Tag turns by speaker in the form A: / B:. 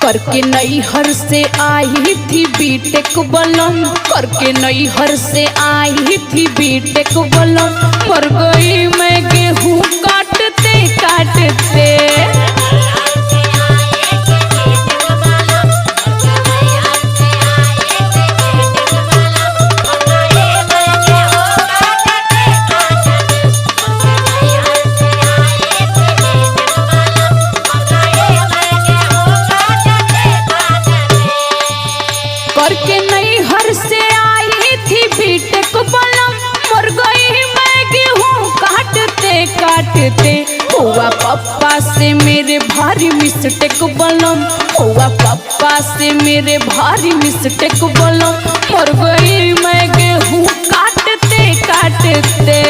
A: करके नैहर से आई थी बीटेक बलम, करके नैहर से आई थी बीटेक बलम। मर गई मैं गेहूँ काटते काटते। करके नैहर से आई थी बीटेक बलम, मर गई मैं गेहूँ काटते काटते। हुआ पापा से मेरे भारी मिस्टेक बलम, हुआ पापा से मेरे भारी मिस्टेक बलम। मर गई मैं गेहूँ काटते काटते।